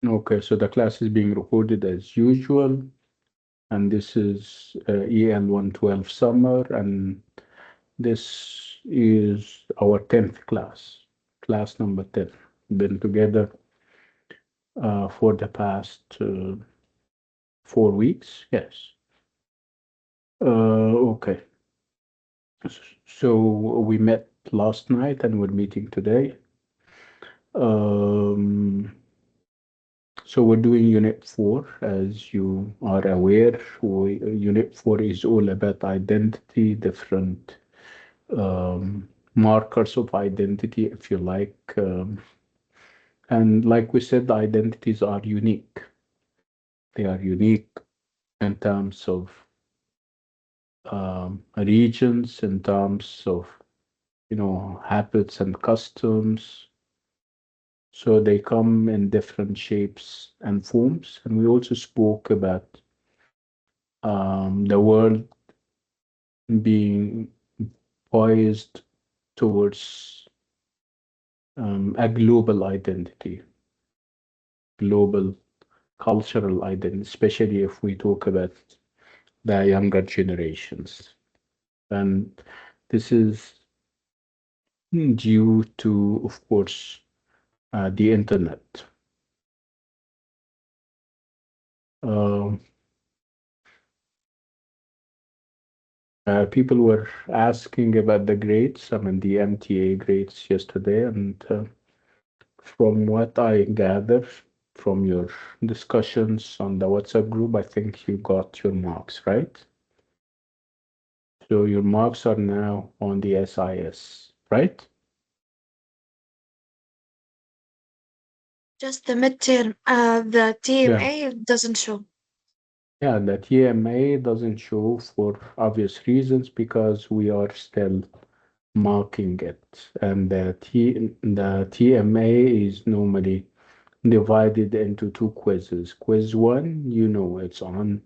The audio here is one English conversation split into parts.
Okay, so the class is being recorded as usual, and this is EL112 summer, and this is our 10th class, class number 10. Been together for the past 4 weeks, yes. Okay, so we met last night and we're meeting today. Um, So we're doing Unit 4, as you are aware. Unit 4 is all about identity, different markers of identity, if you like. And like we said, the identities are unique. They are unique in terms of regions, in terms of, habits and customs. So they come in different shapes and forms. And we also spoke about the world being poised towards a global identity, global cultural identity, especially if we talk about the younger generations. And this is due to, of course, the internet. Um People were asking about the grades, I mean, the MTA grades yesterday, and from what I gather from your discussions on the WhatsApp group, I think you got your marks, right? So your marks are now on the SIS, right? Just the midterm, the Yeah. TMA doesn't show. Yeah, the TMA doesn't show for obvious reasons because we are still marking it. And the TMA is normally divided into two quizzes. Quiz one, it's on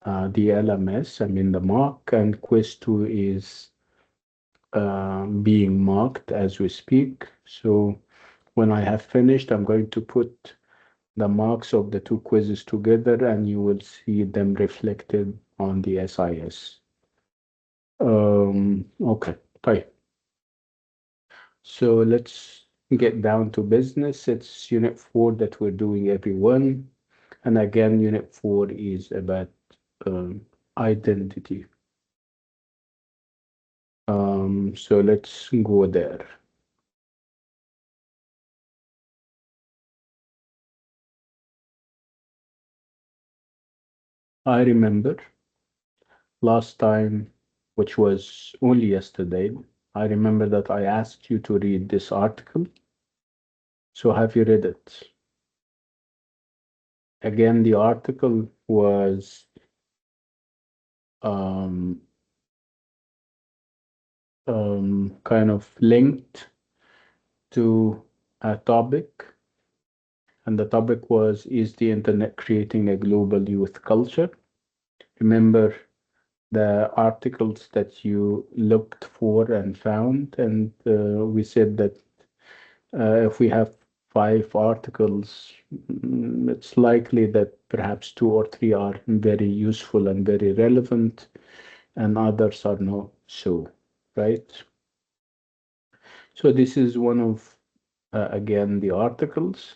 the LMS, I mean the mark, and quiz two is being marked as we speak. So when I have finished, I'm going to put the marks of the two quizzes together and you will see them reflected on the SIS. Okay, طيب. So let's get down to business. It's Unit 4 that we're doing, everyone. And again, Unit 4 is about um, identity. So let's go there. I remember last time, which was only yesterday, I remember that I asked you to read this article. So have you read it? Again, the article was um, kind of linked to a topic, and the topic was, is the internet creating a global youth culture? Remember the articles that you looked for and found, and we said that if we have 5 articles, it's likely that perhaps 2 or 3 are very useful and very relevant, and others are not so, right? So this is one of, again, the articles,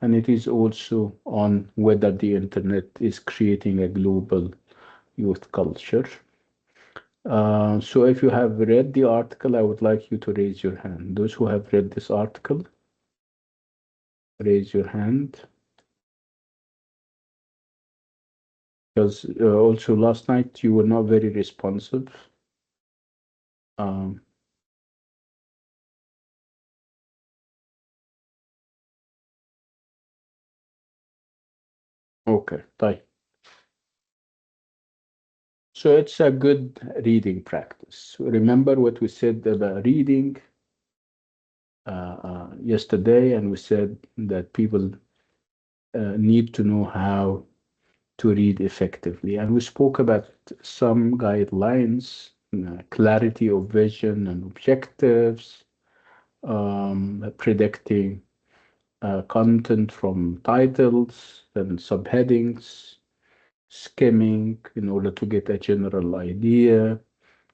and it is also on whether the internet is creating a global youth culture. So if you have read the article, I would like you to raise your hand. Those who have read this article, raise your hand. Because also last night you were not very responsive. Um, okay, طيب. So it's a good reading practice. Remember what we said about reading yesterday, and we said that people need to know how to read effectively. And we spoke about some guidelines, clarity of vision and objectives, predicting content from titles and subheadings, skimming in order to get a general idea,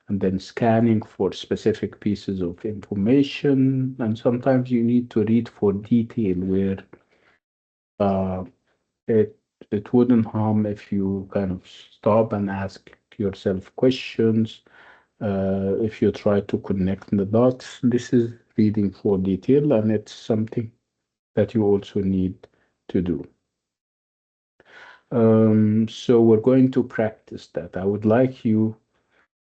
and then scanning for specific pieces of information. And sometimes you need to read for detail where uh, it it wouldn't harm if you kind of stop and ask yourself questions. If you try to connect the dots, this is reading for detail, and it's something that you also need to do. So we're going to practice that. I would like you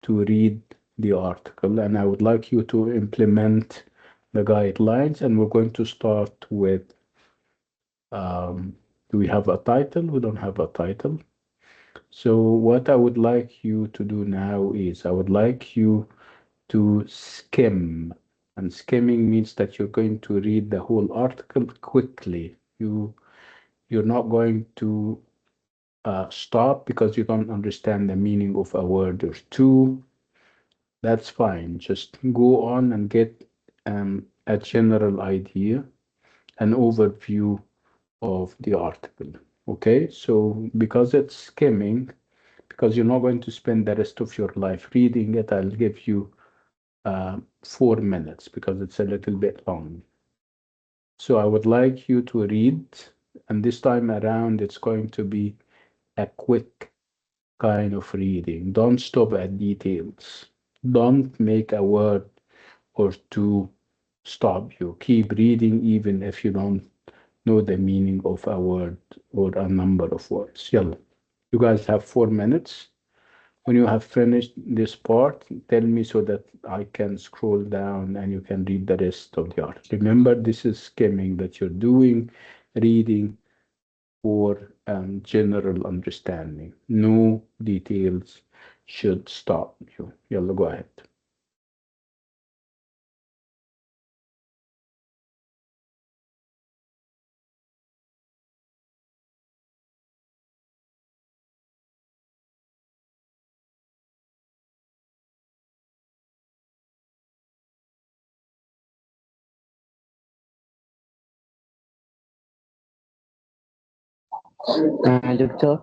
to read the article and I would like you to implement the guidelines. And we're going to start with do we have a title? We don't have a title. So, what I would like you to do now is I would like you to skim. And skimming means that you're going to read the whole article quickly. You're not going to stop because you don't understand the meaning of a word or two. That's fine. Just go on and get a general idea, an overview of the article. Okay, so because it's skimming, because you're not going to spend the rest of your life reading it, I'll give you 4 minutes because it's a little bit long. So I would like you to read, and this time around, it's going to be a quick kind of reading. Don't stop at details. Don't make a word or two stop you. Keep reading even if you don't know the meaning of a word or a number of words. Yalla. You guys have 4 minutes. When you have finished this part, tell me so that I can scroll down and you can read the rest of the art. Remember, this is skimming that you're doing, reading for general understanding. No details should stop you. Yalla, go ahead. Doctor,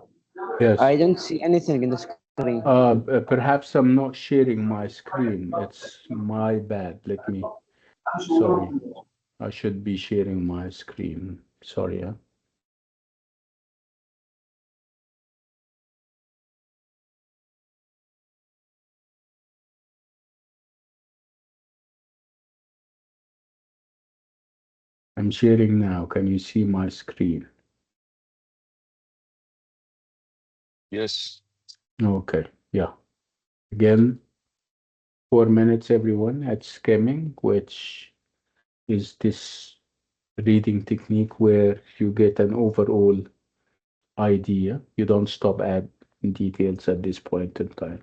I Yes. don't see anything in the screen. Perhaps I'm not sharing my screen. It's my bad. Sorry. I should be sharing my screen. Sorry. I'm sharing now. Can you see my screen? Yes. Okay. Yeah. Again, 4 minutes, everyone, at skimming, which is this reading technique where you get an overall idea. You don't stop at details at this point in time.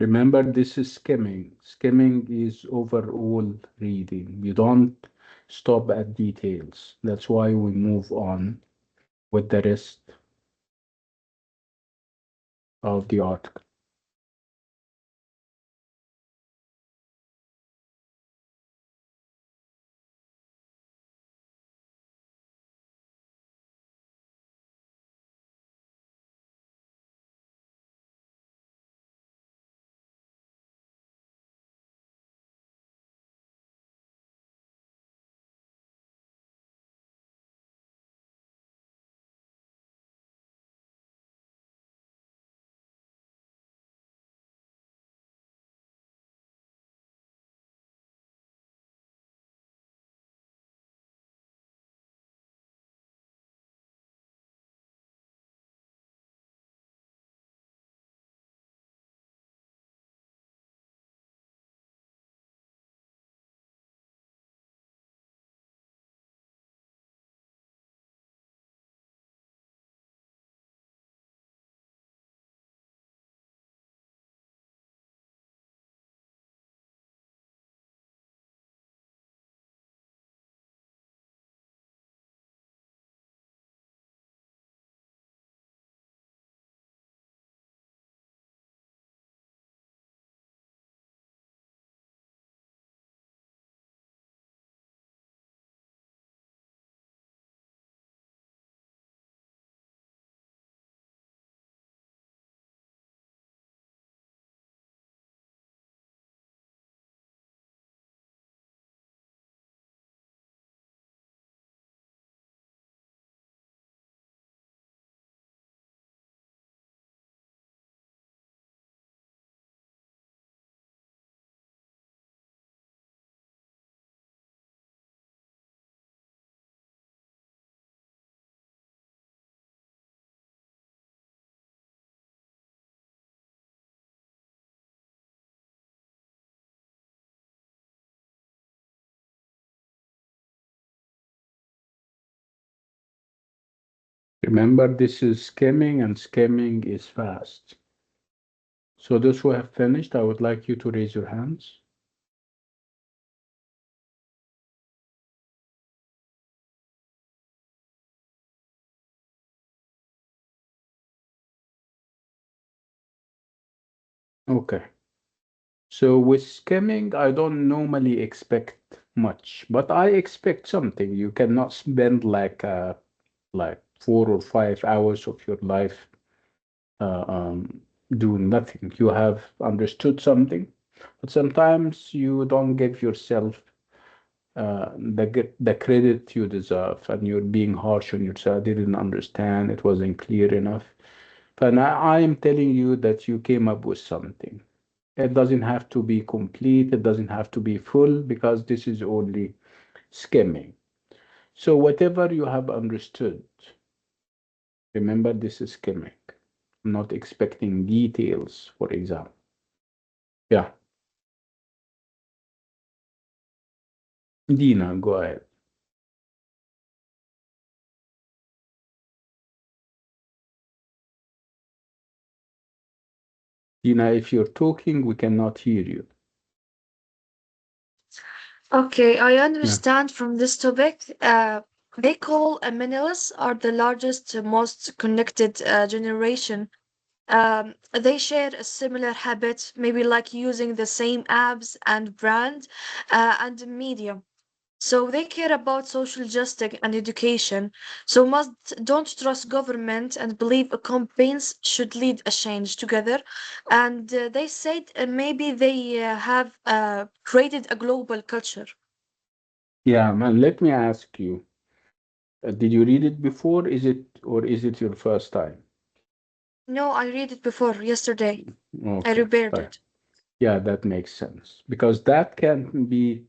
Remember, this is skimming. Skimming is overall reading. You don't stop at details. That's why we move on with the rest of the article. Remember, this is skimming, and skimming is fast. So those who have finished, I would like you to raise your hands. Okay. So with skimming, I don't normally expect much, but I expect something. You cannot spend like 4 or 5 hours of your life uh, um, doing nothing. You have understood something, but sometimes you don't give yourself the credit you deserve, and you're being harsh on yourself. I didn't understand. It wasn't clear enough. And I am telling you that you came up with something. It doesn't have to be complete. It doesn't have to be full because this is only skimming. So whatever you have understood, remember this is skimming. I'm not expecting details, for example. Yeah, Dina, go ahead. Dina, if you're talking, we cannot hear you. Okay, I Yeah. understand from this topic. They call millennials are the largest, most connected generation. They share a similar habit, maybe like using the same apps and brand and media. So they care about social justice and education. So must don't trust government and believe campaigns should lead a change together. And they said maybe they have created a global culture. Yeah, man, let me ask you, did you read it before? Is it your first time? No, I read it before yesterday. I Okay, repaired fine. it. Yeah, that makes sense because that can be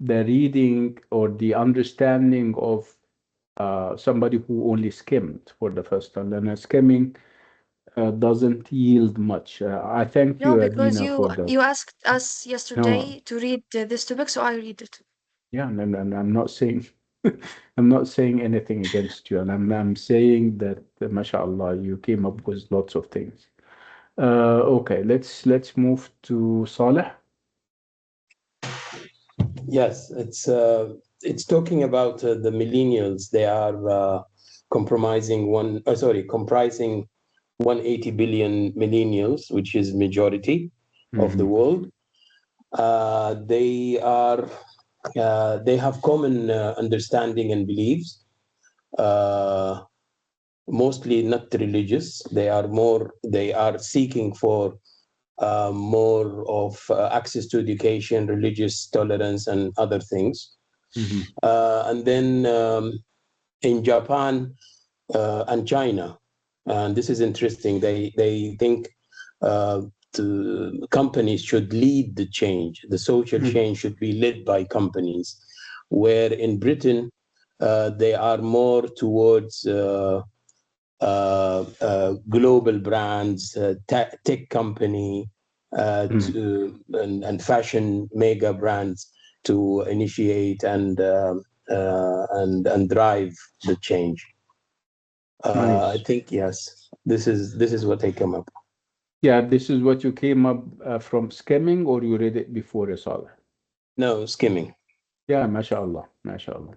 the reading or the understanding of somebody who only skimmed for the first time. And skimming doesn't yield much. I thank No, you, because Adina, you for that. you asked us No, yesterday to read this topic, so I read it. yeah, and I'm not saying I'm not saying anything against you, and I'm saying that, mashallah, you came up with lots of things. Okay, let's move to Saleh. Yes, it's talking about the millennials. They are comprising 180 billion millennials, which is majority of the Mhm, world. They have common understanding and beliefs, uh, mostly not religious. They are seeking for more of access to education, religious tolerance, and other things. mhm, And then in Japan and China, and this is interesting. They think companies should lead the change. The social mhm, change should be led by companies. Where in Britain, they are more towards global brands, tech company, mhm. and fashion mega brands to initiate and drive the change. I Nice. think yes, this is what I come up. Yeah, this is what you came up from skimming, or you read it before, Saleh? No, skimming. Yeah, mashallah, mashallah.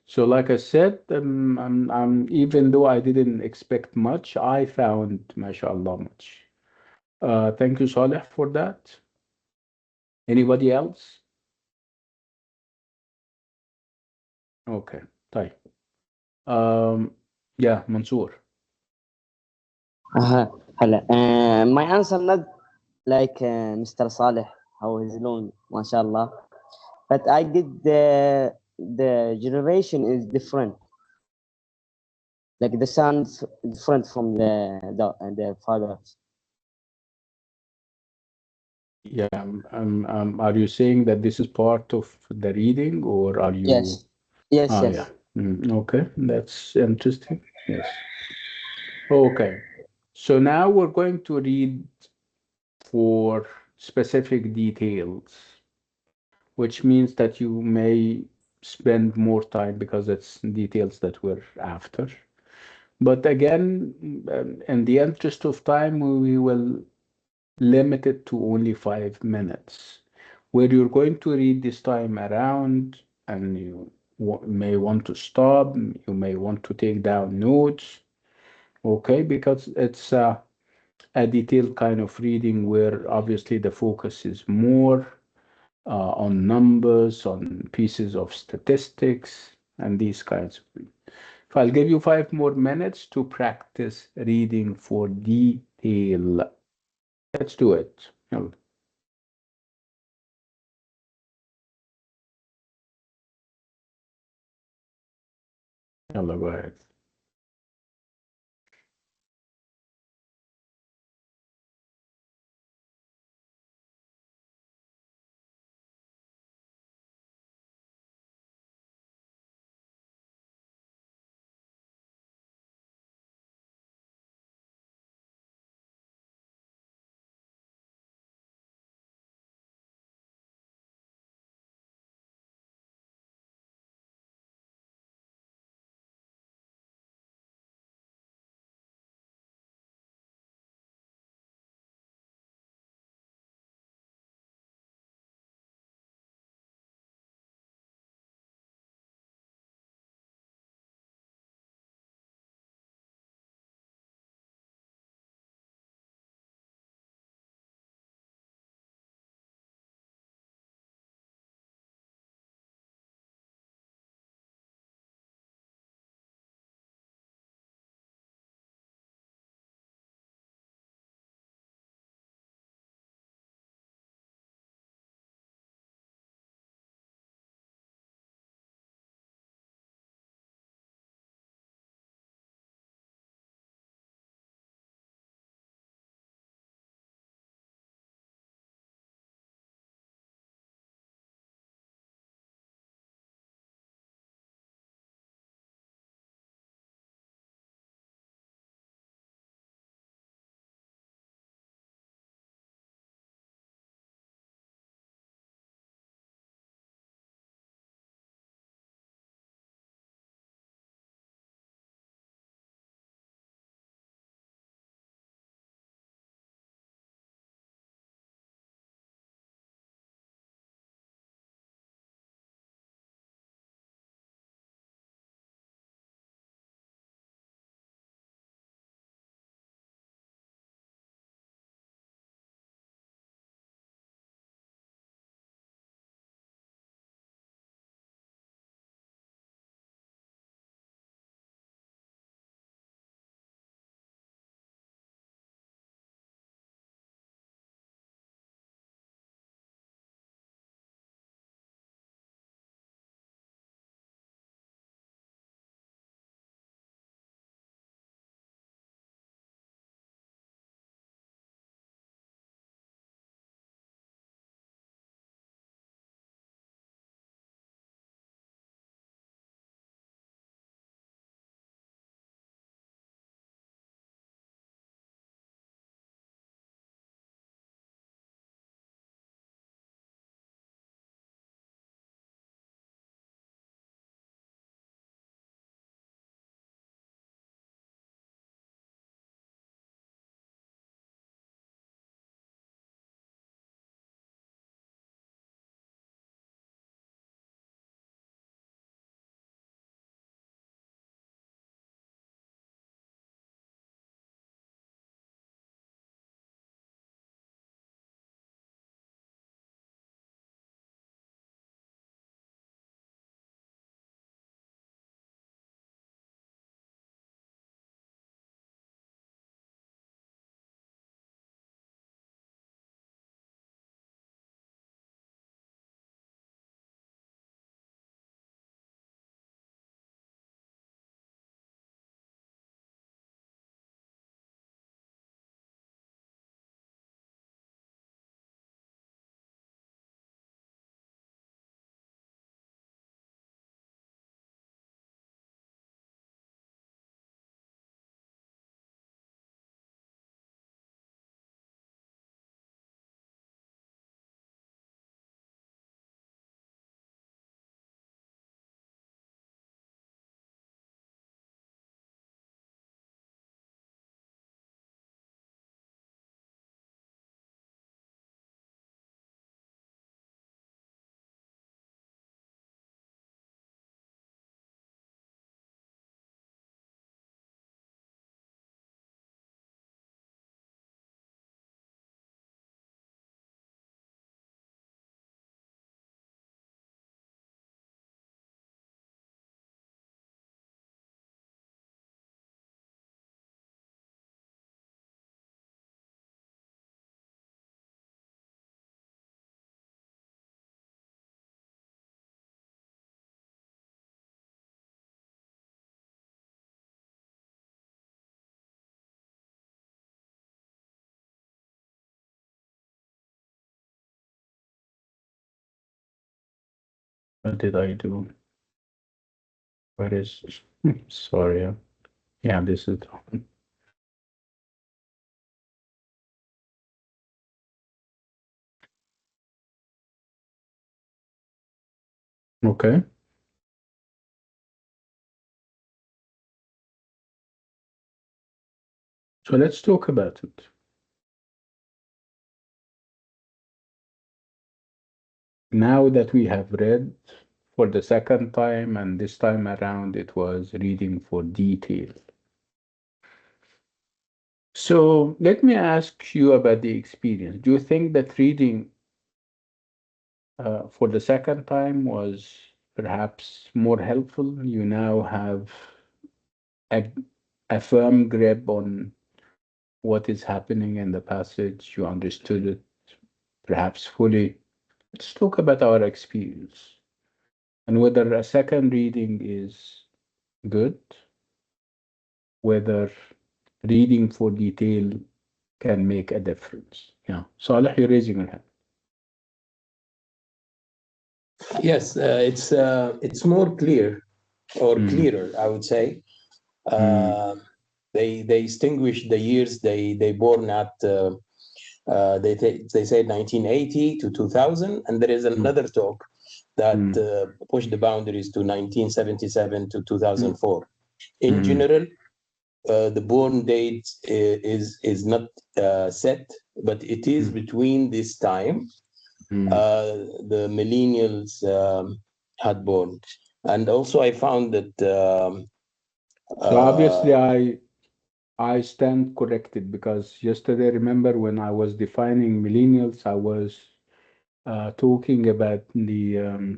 So, like I said, even though I didn't expect much, I found, mashallah, much. Thank you, Saleh, for that. Anybody else? Okay, طيب. Um, yeah, Mansoor. هلا my answer not like Mr. Saleh how is long mashallah but I did the generation is different like the sons different from the fathers. Yeah, are you saying that this is part of the reading, or are you? Yes, yes, Ah, yeah. yes. Okay, that's interesting. Yes. Okay. So now we're going to read for specific details, which means that you may spend more time because it's details that we're after. But again, in the interest of time, we will limit it to only 5 minutes, where you're going to read this time around and you may want to stop, you may want to take down notes, okay, because it's a detailed kind of reading where obviously the focus is more on numbers, on pieces of statistics, and these kinds of things. So I'll give you 5 more minutes to practice reading for detail. Let's do it. يلا يلا go ahead. What did I do? Where is, sorry. Yeah, this is, okay. So let's talk about it. Now that we have read for the second time, and this time around it was reading for detail. So let me ask you about the experience. Do you think that reading for the second time was perhaps more helpful? You now have a, a firm grip on what is happening in the passage. You understood it perhaps fully. Let's talk about our experience and whether a second reading is good, whether reading for detail can make a difference. Yeah. Saleh, you're raising your hand. Yes, it's more clear or Mm, clearer, I would say. mm, Uh, they distinguish the years they born at. They say 1980 to 2000, and there is mm, another talk that mm, pushed the boundaries to 1977 to mm, 2004. In mm, general, the born date is not set, but it is mm, between this time mm. the millennials had born. And also, I found that So obviously, uh, I stand corrected because yesterday, remember when I was defining millennials, I was talking about the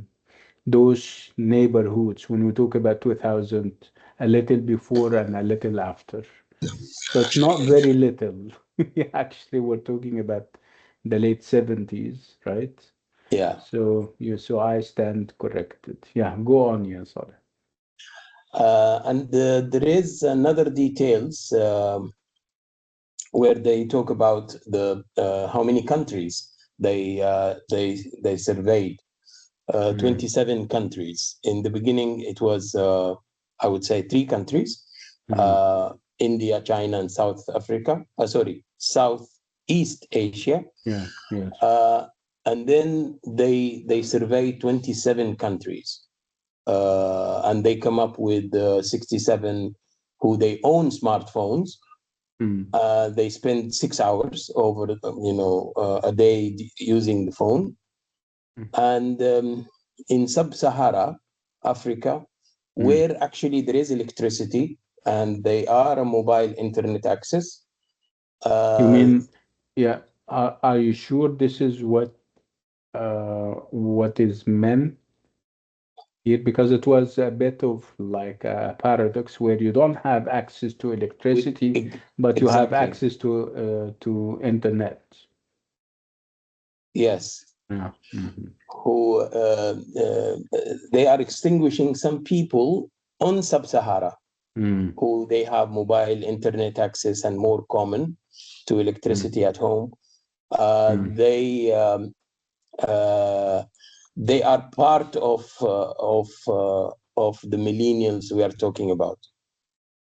those neighborhoods when we talk about 2000, a little before and a little after. So it's not very little. Actually, we're talking about the late 70s, right? yeah, So I stand corrected. Yeah, go on, yeah, sorry. and there is another details where they talk about the how many countries they surveyed. Mm, 27 countries. In the beginning, it was I would say three countries: mm, uh, India, China, and South Africa. Sorry, Southeast Asia. yeah, yes. Uh, and then they surveyed 27 countries, and they come up with 67 who they own smartphones. Mm, They spend 6 hours over a day using the phone. mm, And in sub-Sahara Africa, mm. where actually there is electricity and they are a mobile internet access. You uh, mean, yeah, are you sure this is what is meant here? Because it was a bit of like a paradox where you don't have access to with electricity, but you have exactly, access to internet. yes, Yeah. Mhm. who they are extinguishing some people on sub-Sahara Mm, who they have mobile internet access and more common to mm, electricity at home. mm, Uh, they are part of the millennials we are talking about.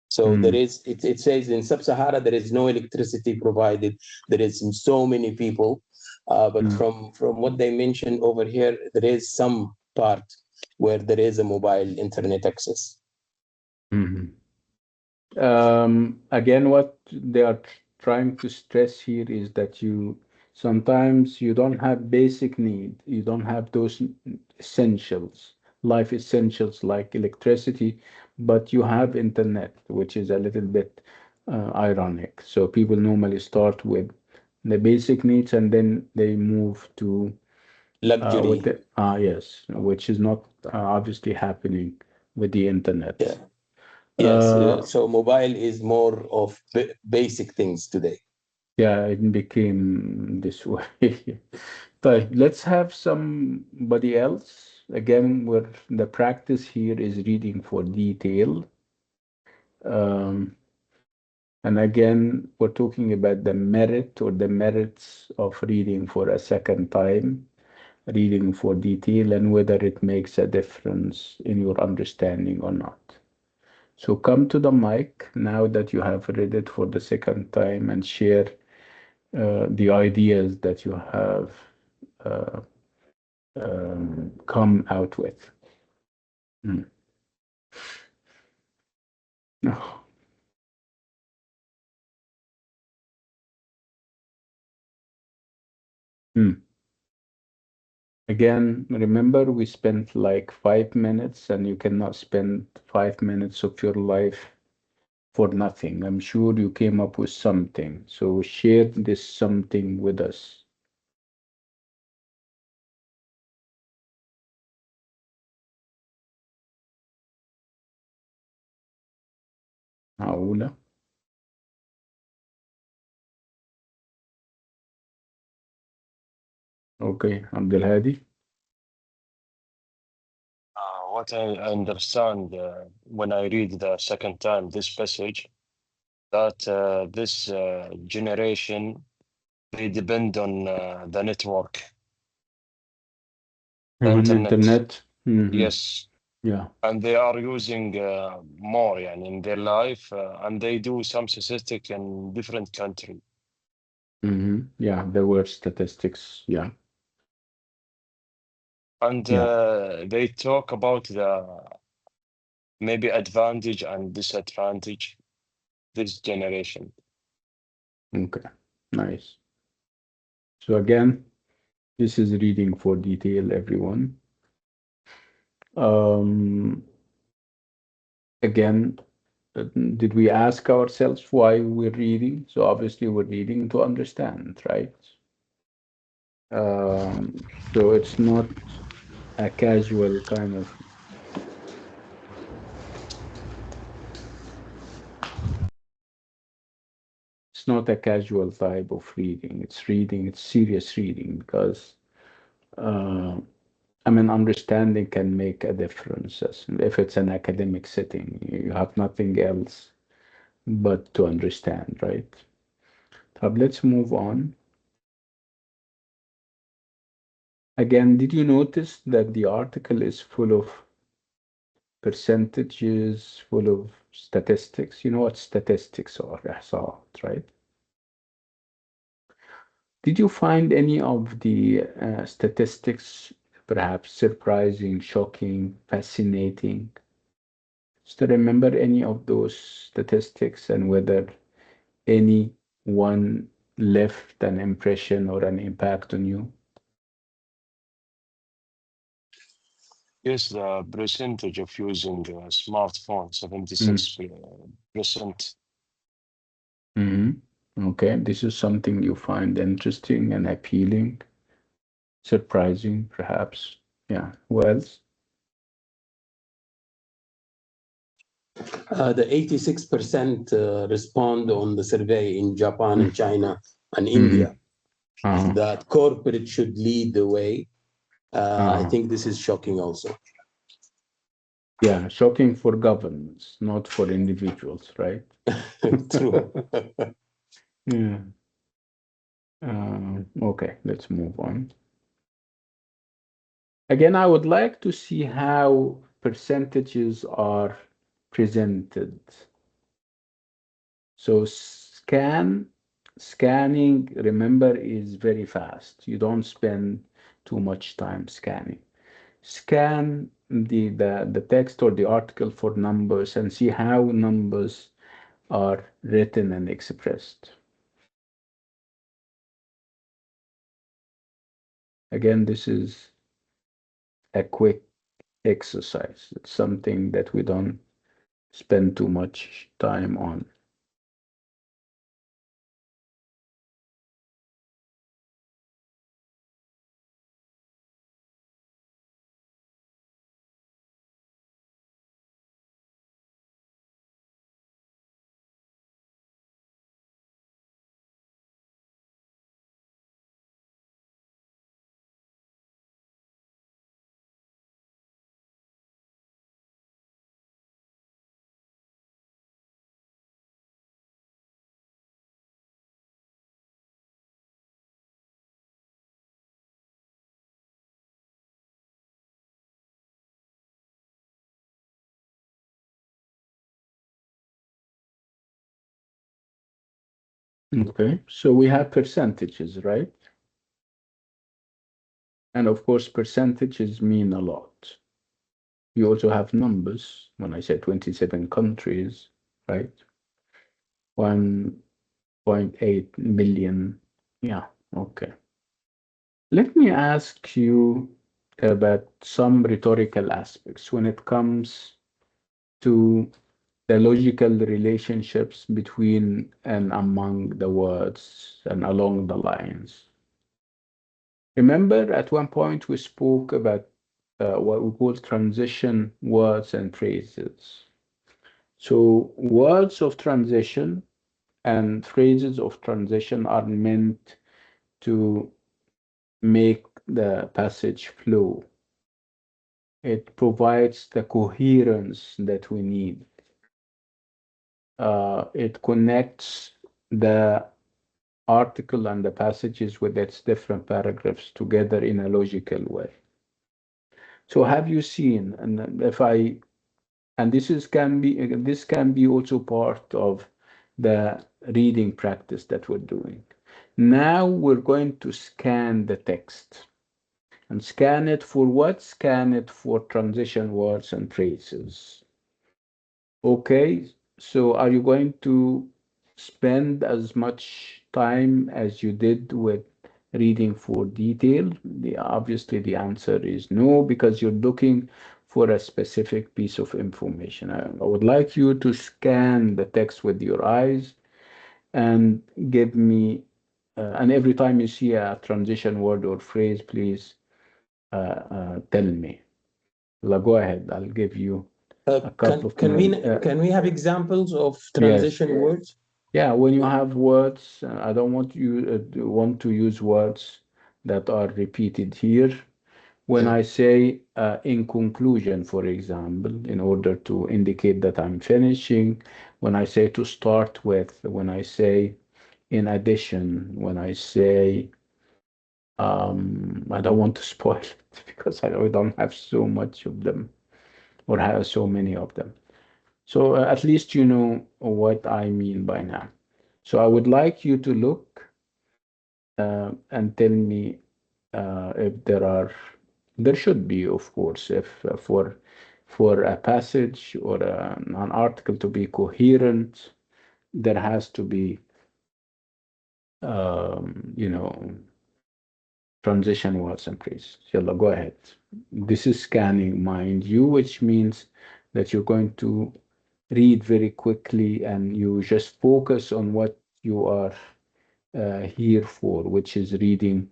So there mm, is it says in sub-Sahara there is no electricity provided. There is so many people, but mm, from what they mentioned over here, there is some part where there is a mobile internet access. mhm. Again, what they are trying to stress here is that you sometimes you don't have basic need, you don't have those essentials, life essentials like electricity, but you have internet, which is a little bit ironic. So people normally start with the basic needs and then they move to with Luxury, the yes, which is not obviously happening with the internet. yeah, yes. Uh, So mobile is more of basic things today. Yeah, it became this way. But let's have somebody else. Again, where the practice here is reading for detail. Um, and again, we're talking about the merit or the merits of reading for a second time. reading for detail and whether it makes a difference in your understanding or not. So come to the mic now that you have read it for the second time and share the ideas that you have uh, come out with. Mm. No. Mm. Again, remember we spent like 5 minutes, and you cannot spend 5 minutes of your life for nothing. I'm sure you came up with something. So share this something with us. معقولة؟ Okay, عبد الهادي. What I understand when I read the second time this passage, that this generation, they depend on the network, the On internet. internet. Yes, Yeah. and they are using more يعني, in their life, and they do some statistic in different country. Yeah, there were statistics. Yeah. And Yeah. they talk about the maybe advantage and disadvantage this generation. Okay. Nice. So again, this is reading for detail, everyone. Again, did we ask ourselves why we're reading? So obviously we're reading to understand, right? So it's not a casual kind of, it's not a casual type of reading. It's reading, it's serious reading because uh, I mean, understanding can make a difference. If it's an academic setting, you have nothing else but to understand, right? Let's move on. Again, did you notice that the article is full of percentages, full of statistics? You know what statistics are, إحصاءات, right? Did you find any of the statistics perhaps surprising, shocking, fascinating? Do you remember any of those statistics and whether any one left an impression or an impact on you? Yes, the percentage of using a smartphone, Mm. 76%. Okay, this is something you find interesting and appealing, surprising, perhaps. Yeah, who else? The 86% respond on the survey in Japan and China and India Uh-huh. that corporate should lead the way. I Uh-huh. think this is shocking also. Yeah, shocking for governments, not for individuals, right? True. Yeah. Okay, let's move on. Again, I would like to see how percentages are presented. So scanning, remember, is very fast. You don't spend too much time scanning. Scan the text or the article for numbers and see how numbers are written and expressed. Again, this is a quick exercise. It's something that we don't spend too much time on. Okay, so we have percentages, right? And of course, percentages mean a lot. You also have numbers. When I say 27 countries, right? 1.8 million. Yeah, okay. Let me ask you about some rhetorical aspects when it comes to the logical relationships between and among the words and along the lines. Remember, at one point we spoke about what we call transition words and phrases. So, words of transition and phrases of transition are meant to make the passage flow. It provides the coherence that we need. It connects the article and the passages with its different paragraphs together in a logical way. So have you seen, and if I, and this can be also part of the reading practice that we're doing. Now we're going to scan the text and scan it for what? Scan it for transition words and phrases. Okay, so are you going to spend as much time as you did with reading for detail? Obviously, the answer is no, because you're looking for a specific piece of information. I would like you to scan the text with your eyes and give me, and every time you see a transition word or phrase, please tell me. Go ahead, I'll give you a couple of minutes. Can we have examples of Yes. transition words? Yeah, when you have words, I don't want you want to use words that are repeated here. When Yeah. I say in conclusion, for example, in order to indicate that I'm finishing, when I say to start with, when I say in addition, when I say I don't want to spoil it because I don't have so much of them or have so many of them. So at least you know what I mean by now. So I would like you to look and tell me if there should be, of course, if for a passage or an article to be coherent, there has to be, you know, transition words and phrases. Yalla, go ahead. This is scanning, mind you, which means that you're going to read very quickly and you just focus on what you are here for, which is reading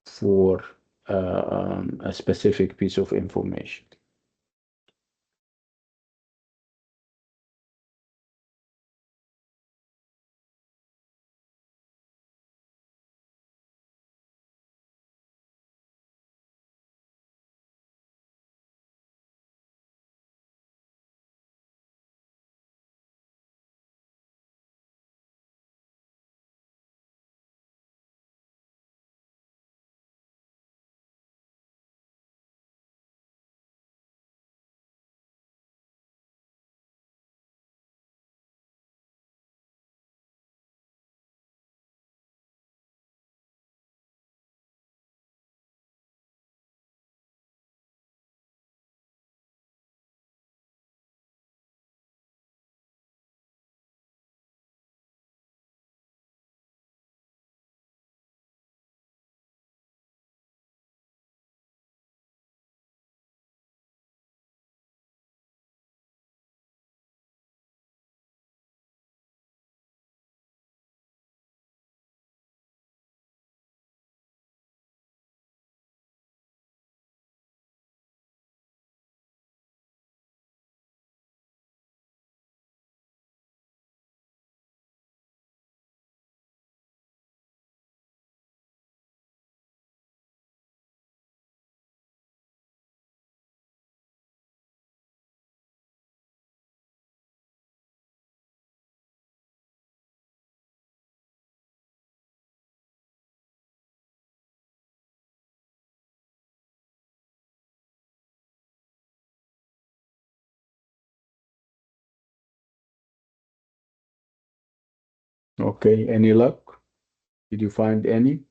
for a specific piece of information. Okay, any luck? Did you find any?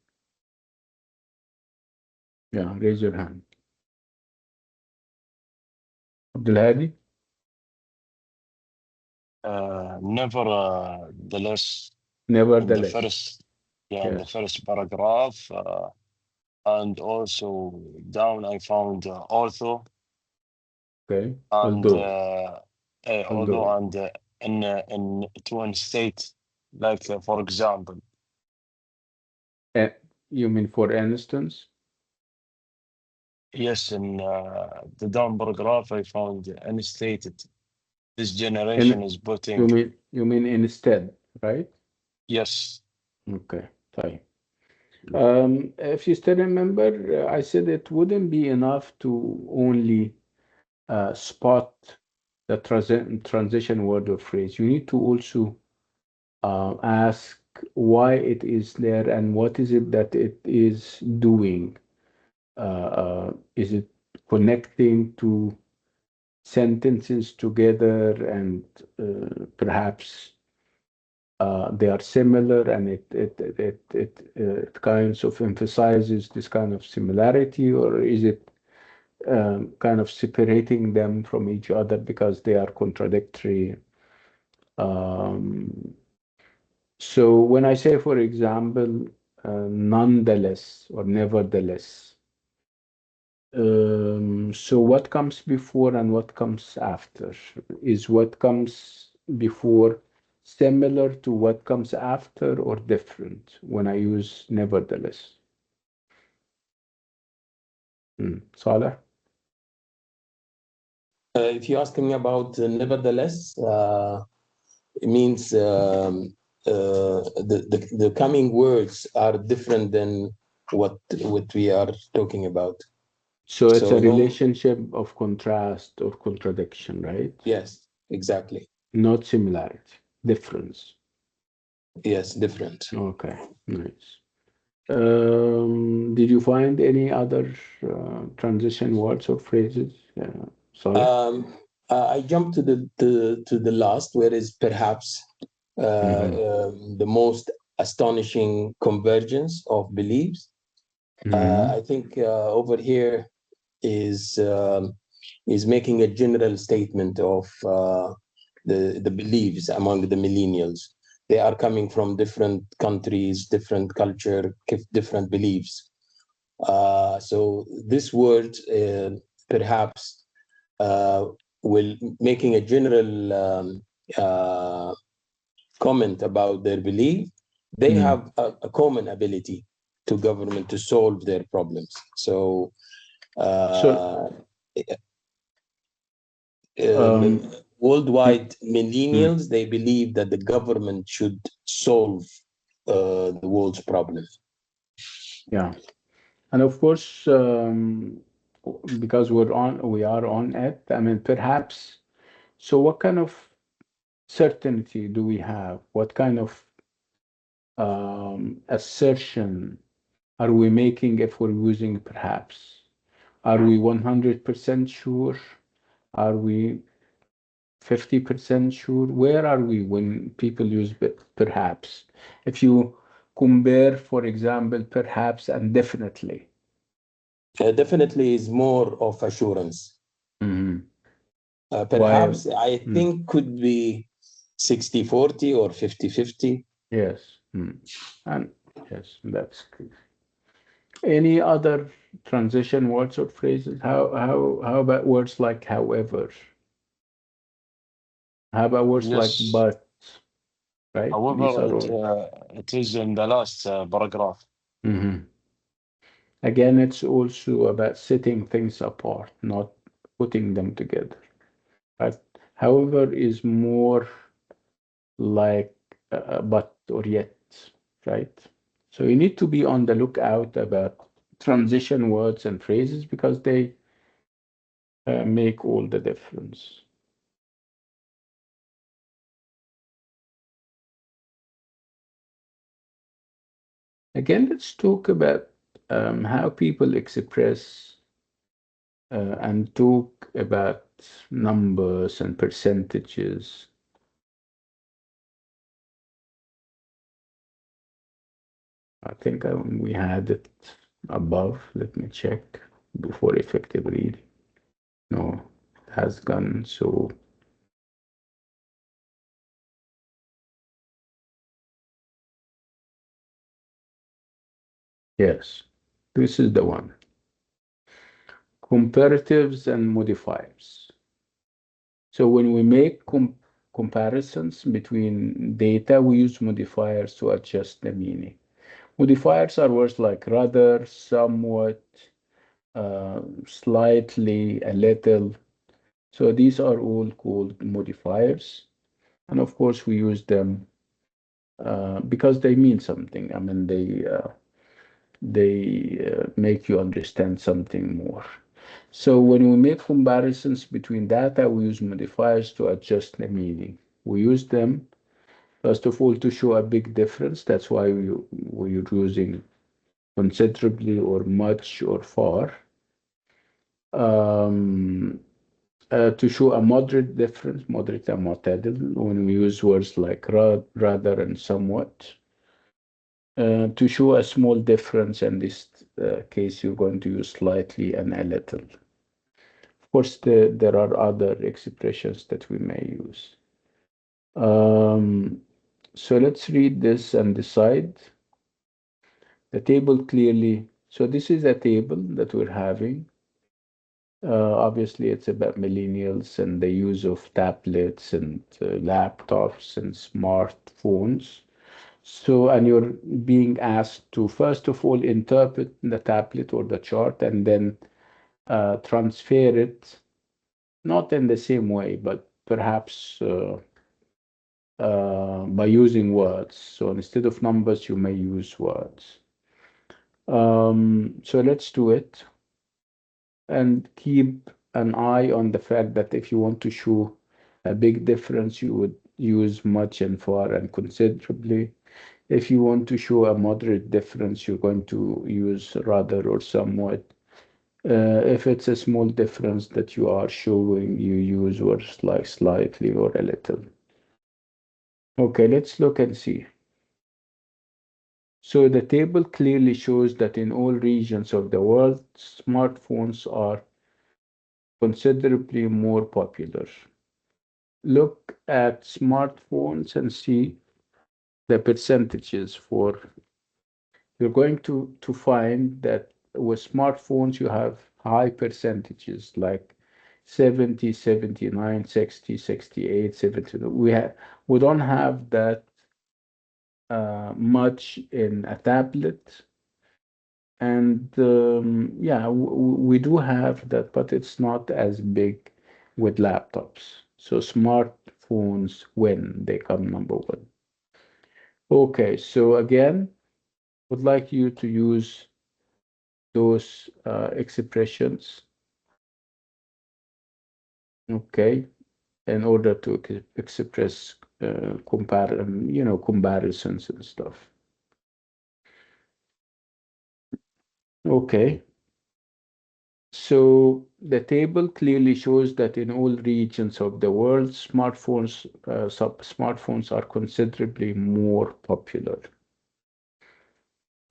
Yeah, raise your hand. Abdulhadi? Never the less in the Nevertheless. first, yeah, in the Yes. first paragraph, and also down I found also Okay. and Although, although although, and in to one state, like for example, eh, you mean for instance? yes, in the down paragraph I found unstated. This generation In is putting, you mean instead, right? yes, Okay. Fine. If you still remember, I said it wouldn't be enough to only spot the transition word or phrase. You need to also ask why it is there and what is it that it is doing. Is it connecting to sentences together and perhaps they are similar and it kinds of emphasizes this kind of similarity, or is it kind of separating them from each other because they are contradictory? Um, so when I say, for example, nonetheless or nevertheless, so what comes before and what comes after? Is what comes before similar to what comes after or different when I use nevertheless? Saleh? If you're asking me about nevertheless, it means the coming words are different than what we are talking about. So it's So a no, relationship of contrast or contradiction, right? yes, exactly. Not similarity, difference. Yes, different. Okay, nice. Did you find any other transition words or phrases, Saleh? Um, I jumped to the last, where is perhaps Mm-hmm. the most astonishing convergence of beliefs. Mm-hmm. I think over here is is making a general statement of the beliefs among the millennials. They are coming from different countries, different culture, different beliefs. So this word perhaps uh, will making a general uh, comment about their belief. They Mm. have a common ability to government to solve their problems. So So, uh, um, y- worldwide mm, millennials, they believe that the government should solve the world's problem. yeah, and of course, because we are on it. I mean, perhaps. So, what kind of certainty do we have? What kind of assertion are we making if we're using perhaps? Are we 100% sure? Are we 50% sure? Where are we when people use perhaps? If you compare, for example, perhaps and definitely. Definitely is more of assurance. Mhm. While, Perhaps I mm, think could be 60-40 or 50-50. yes, and yes, that's good. Any other transition words or phrases? How about words like however? How about words like yes. but? Right? These However, are all. it is in the last paragraph. Mhm. Again, it's also about setting things apart, not putting them together. But however is more like but or yet, right? So you need to be on the lookout about transition words and phrases because they make all the difference. Again, let's talk about how people express and talk about numbers and percentages. I think we had it above. Let me check before effective reading. No, it has gone. So yes, this is the one. Comparatives and modifiers. So when we make comparisons between data, we use modifiers to adjust the meaning. Modifiers are words like rather, somewhat, slightly, a little. So these are all called modifiers. And of course, we use them because they mean something. I mean, they make you understand something more. So when we make comparisons between data, we use modifiers to adjust the meaning. We use them, first of all, to show a big difference. That's why we're using considerably or much or far. Um, to show a moderate difference, moderate and معتدل, when we use words like rather and somewhat. To show a small difference, in this case, you're going to use slightly and a little. Of course, there are other expressions that we may use. So let's read this and decide. The table clearly, so this is a table that we're having. Obviously, it's about millennials and the use of tablets and laptops and smartphones. So, and you're being asked to, first of all, interpret the tablet or the chart and then transfer it, not in the same way, but perhaps by using words. So instead of numbers, you may use words. So let's do it and keep an eye on the fact that if you want to show a big difference, you would use much and far and considerably. If you want to show a moderate difference, you're going to use rather or somewhat. If it's a small difference that you are showing, you use words like slightly or a little. Okay, let's look and see. So the table clearly shows that in all regions of the world, smartphones are considerably more popular. Look at smartphones and see the percentages for, you're going to find that with smartphones you have high percentages like 70, 79, 60, 68, 70. We don't have that much in a tablet. And yeah, we do have that, but it's not as big with laptops. So smartphones win, they come number one. Okay, so again, would like you to use those expressions, okay, in order to express comparisons and stuff. Okay. So the table clearly shows that in all regions of the world, smartphones are considerably more popular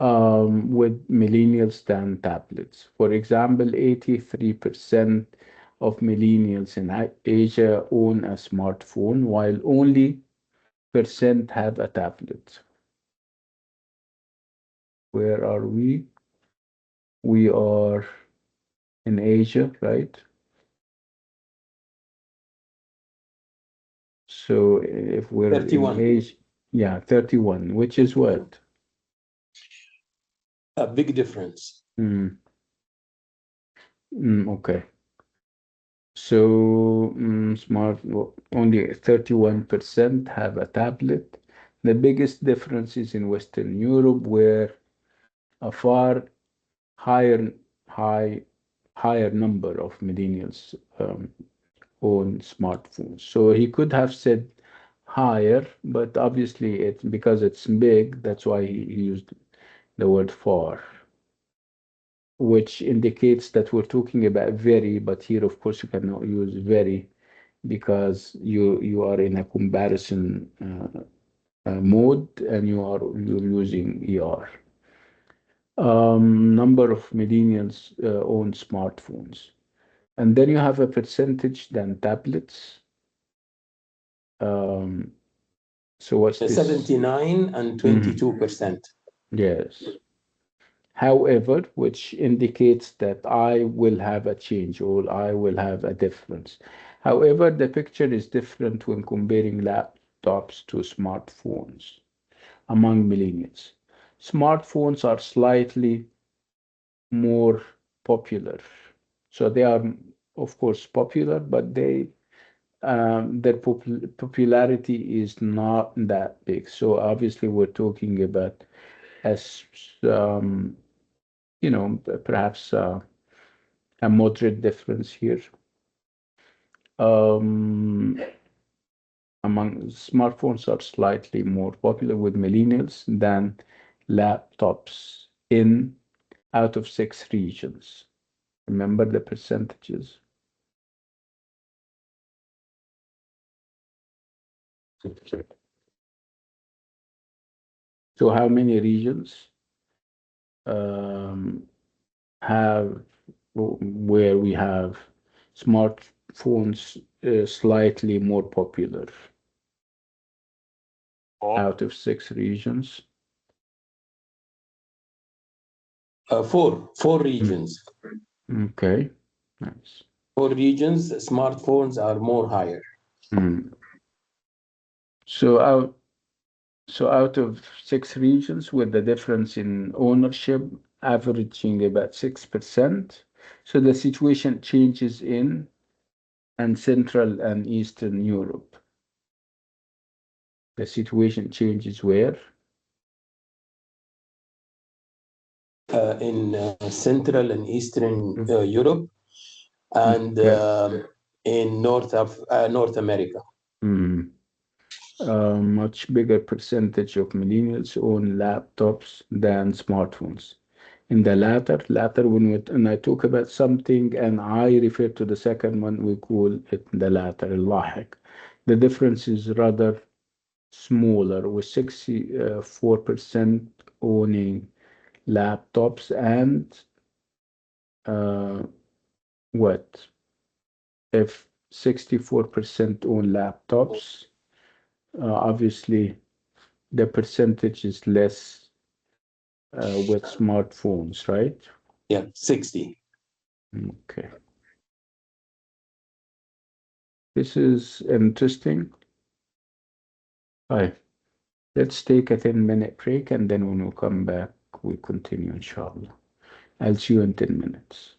with millennials than tablets. For example, 83% of millennials in Asia own a smartphone, while only percent have a tablet. Where are we? We are in Asia, right? So if we're in 31. Asia, yeah, 31, which is what? A big difference. Okay. So only 31% have a tablet. The biggest difference is in Western Europe, where a far higher high higher number of millennials own smartphones. So he could have said higher, but obviously it's because it's big, that's why he used the word far, which indicates that we're talking about very, but here, of course, you cannot use very because you are in a comparison mode and you're using ER. Number of millennials own smartphones. And then you have a percentage than tablets. Um, so what's this? 79 and Mhm. 22%. Yes. However, which indicates that I will have a change or I will have a difference. However, the picture is different when comparing laptops to smartphones among millennials. Smartphones are slightly more popular. So they are, of course, popular, but their popularity is not that big. So obviously, we're talking about as perhaps a moderate difference here. Um, among smartphones are slightly more popular with millennials than laptops in out of 6 regions. Remember the percentages. So how many regions um, have where we have smartphones slightly more popular Four. out of 6 regions? Four Mm, regions. okay, nice. 4 regions, smartphones are more higher. Mm. So out of 6 regions, with the difference in ownership averaging about 6%, so the situation changes in and Central and Eastern Europe. The situation changes where? In Central and Eastern Mm, Europe and okay. in North America. Mm. A much bigger percentage of millennials own laptops than smartphones. In the latter, when I talk about something and I refer to the second one, we call it the latter, اللاحق. The difference is rather smaller, with 64% owning laptops and uh, what? If 64% own laptops, obviously the percentage is less with smartphones, right? Yeah, 60. Okay. This is interesting. Hi. Let's take a 10-minute break and then when we come back, we continue, inshallah. I'll see you in 10 minutes.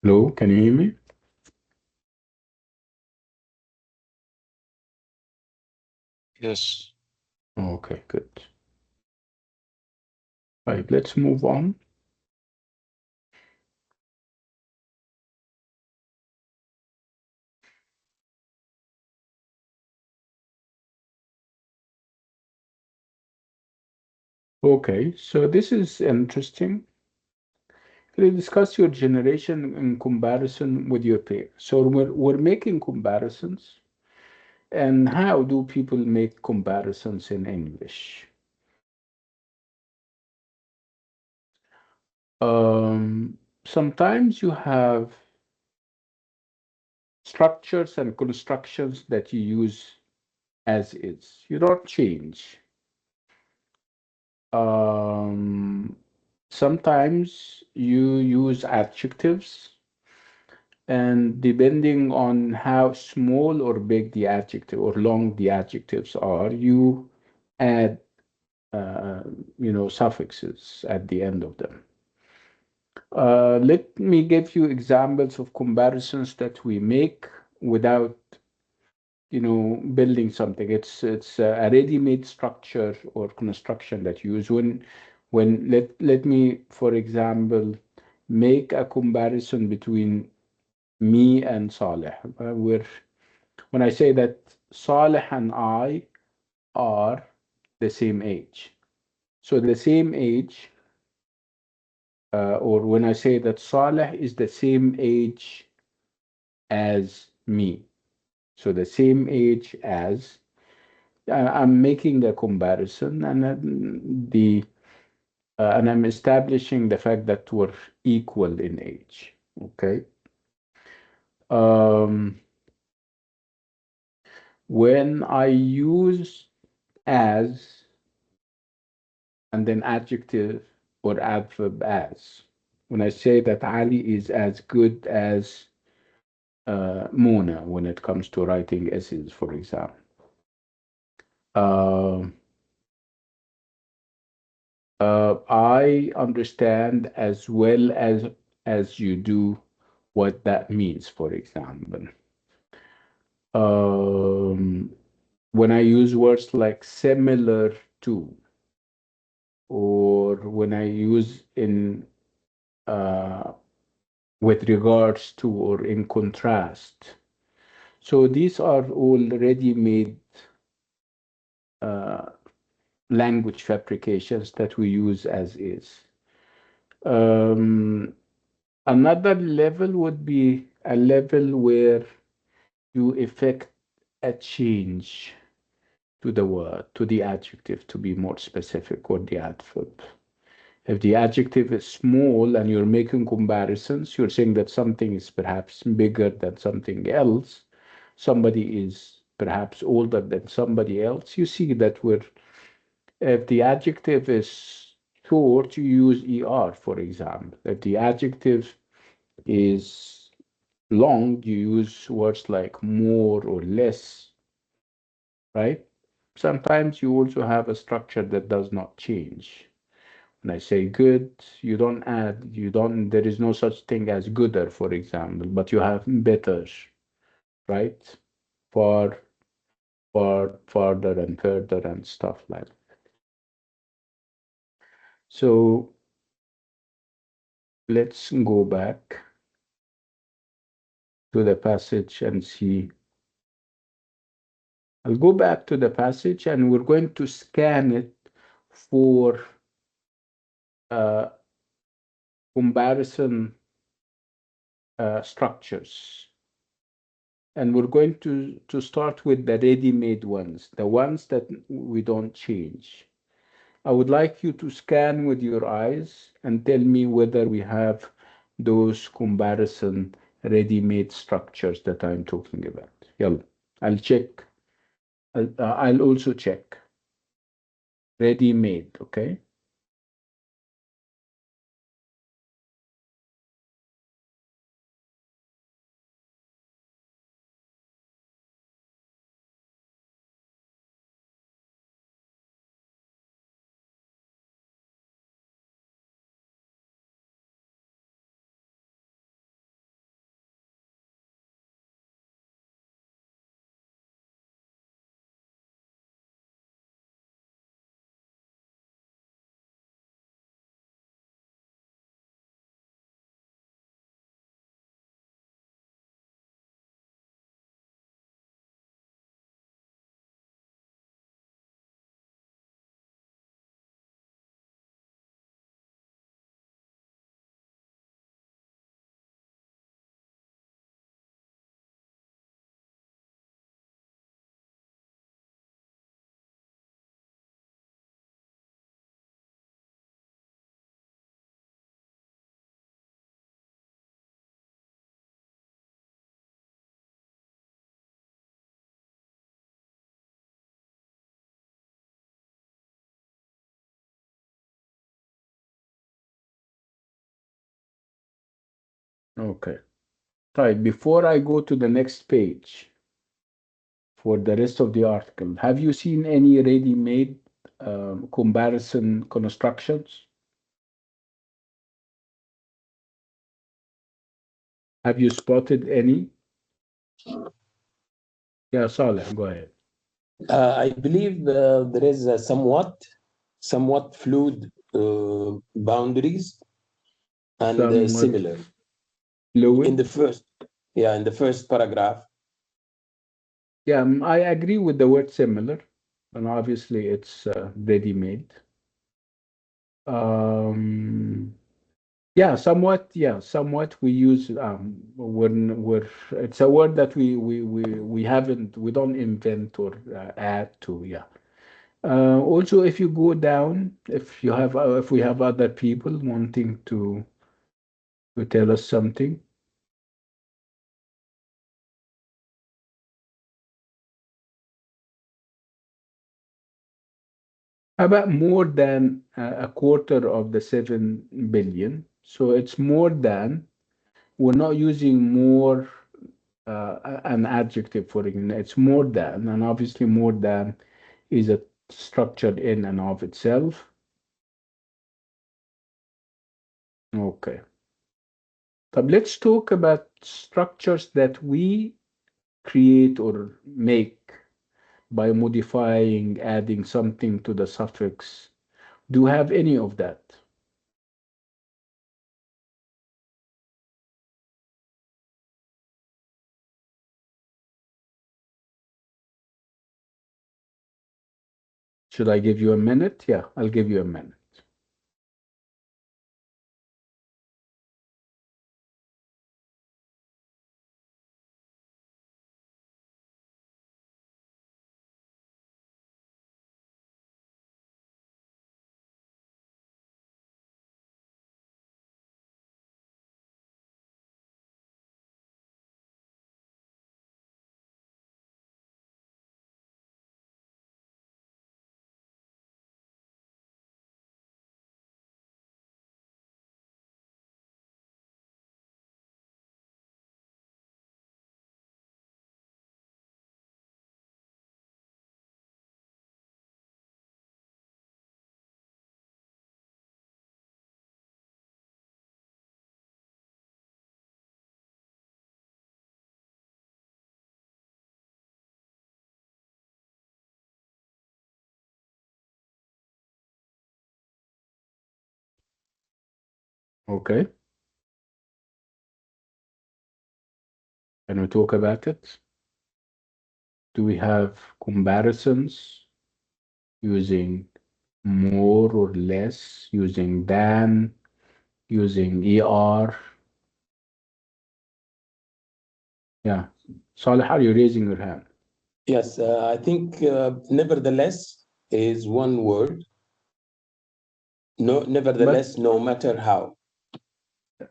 Hello, can you hear me? Yes. Okay, good. Right, let's move on. Okay, so this is interesting. We discuss your generation in comparison with your peers. So we're making comparisons. And how do people make comparisons in English? Sometimes you have structures and constructions that you use as is. You don't change. Um, Sometimes you use adjectives, and depending on how small or big the adjective or long the adjectives are, you add, uh, suffixes at the end of them. Let me give you examples of comparisons that we make without, building something. It's a ready-made structure or construction that you use. Let me, for example, make a comparison between me and Saleh. When I say that Saleh and I are the same age. So the same age, or when I say that Saleh is the same age as me. So the same age as, I'm making a comparison, and and I'm establishing the fact that we're equal in age. Okay. Um, when I use as and then adjective or adverb as, when I say that Ali is as good as Mona when it comes to writing essays, for example. Um I understand as well as you do what that means, for example. Um, when I use words like similar to, or when I use in with regards to or in contrast. So these are all ready-made uh, language fabrications that we use as is. Um, Another level would be a level where you effect a change to the word, to the adjective, to be more specific, or the adverb. If the adjective is small and you're making comparisons, you're saying that something is perhaps bigger than something else, somebody is perhaps older than somebody else. You see that if the adjective is short, you use er, for example. If the adjective is long, you use words like more or less, right? Sometimes you also have a structure that does not change. When I say good, there is no such thing as gooder, for example, but you have better, right? Far, farther and further and stuff like that. So let's go back to the passage and see. I'll go back to the passage and we're going to scan it for uh, comparison structures. And we're going to start with the ready-made ones, the ones that we don't change. I would like you to scan with your eyes and tell me whether we have those comparison ready-made structures that I'm talking about. Yalla, I'll check. I'll also check. Ready-made, okay? Okay. Right. Before I go to the next page for the rest of the article, have you seen any ready-made comparison constructions? Have you spotted any? Yeah, Saleh, go ahead. I believe there is a somewhat fluid boundaries and Somewhat similar in fluid. the first, yeah, in the first paragraph. Yeah, I agree with the word similar, and obviously it's ready-made. Um, yeah, somewhat. Yeah, somewhat. We use when we're. It's a word that we haven't. We don't invent or add to. Yeah. Also, if you go down, if we have other people wanting to tell us something. About more than a quarter of the 7 billion. So it's more than, we're not using more an adjective for it. It's more than, and obviously more than is a structure in and of itself. Okay. But let's talk about structures that we create or make by modifying, adding something to the suffix. Do you have any of that? Should I give you a minute? Yeah, I'll give you a minute. Okay. Can we talk about it? Do we have comparisons using more or less, using than, using ER? Yeah. Salih, are you raising your hand? Yes, I think nevertheless is one word. No, But nevertheless, no matter how.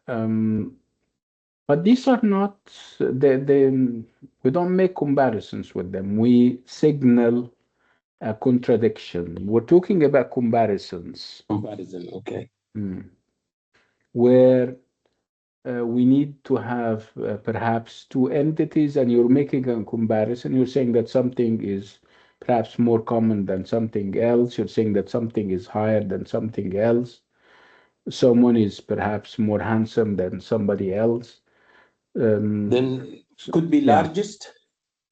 um, but these are not, they we don't make comparisons with them. We signal a contradiction. We're talking about comparisons, Comparison, okay. where we need to have perhaps two entities, and you're making a comparison. You're saying that something is perhaps more common than something else. You're saying that something is higher than something else. Someone is perhaps more handsome than somebody else. Then could be Yeah,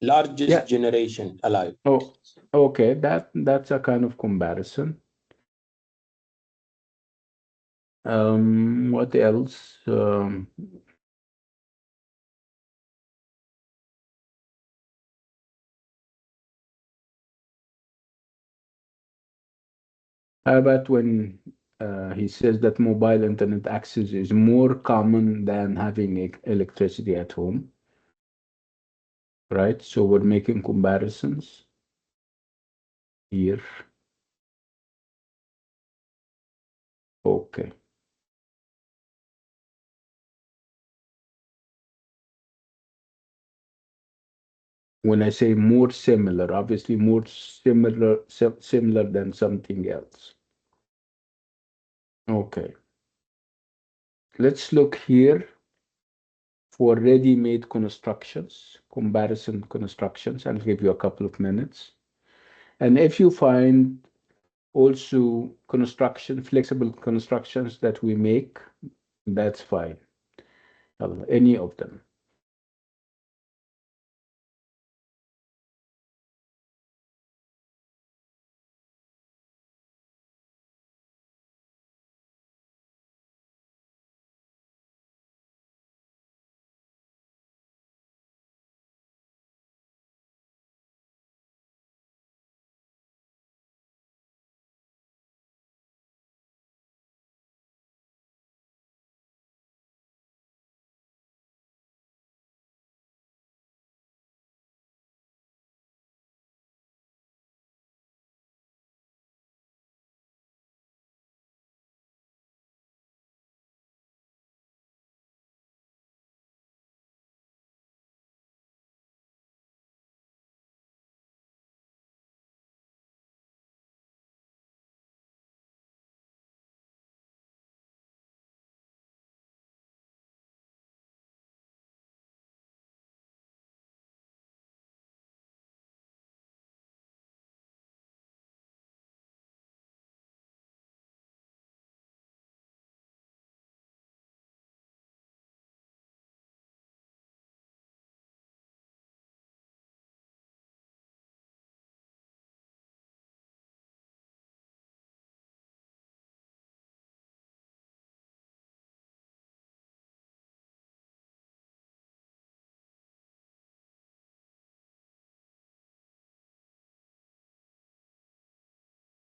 largest yeah. generation alive. Oh, okay. That's a kind of comparison. What else? How about when he says that mobile internet access is more common than having electricity at home, right? So we're making comparisons here. Okay. When I say more similar, obviously more similar than something else. Okay. Let's look here. for ready-made constructions, comparison constructions. I'll give you a couple of minutes. And if you find also flexible constructions that we make, that's fine. Any of them.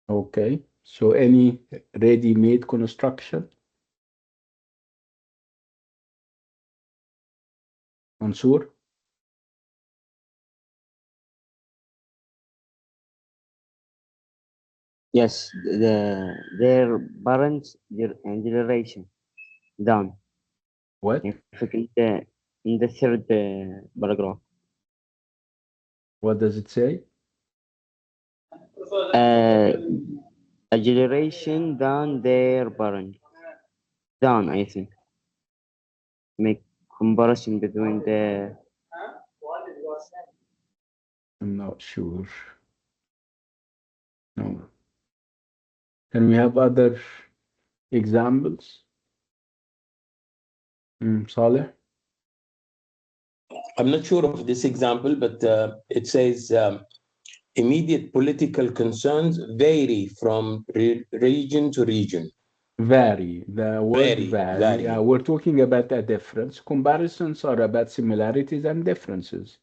Okay. So any ready-made construction? Mansoor? Yes, their parents generation done. What? If you can, in the third paragraph. What does it say? Uh, a generation done their parents done. I think make comparison between the. I'm not sure. No. Can we have other examples? Saleh? I'm not sure of this example, but it says immediate political concerns vary from region to region. Vary. The word vary. Vary. We're talking about a difference. Comparisons are about similarities and differences,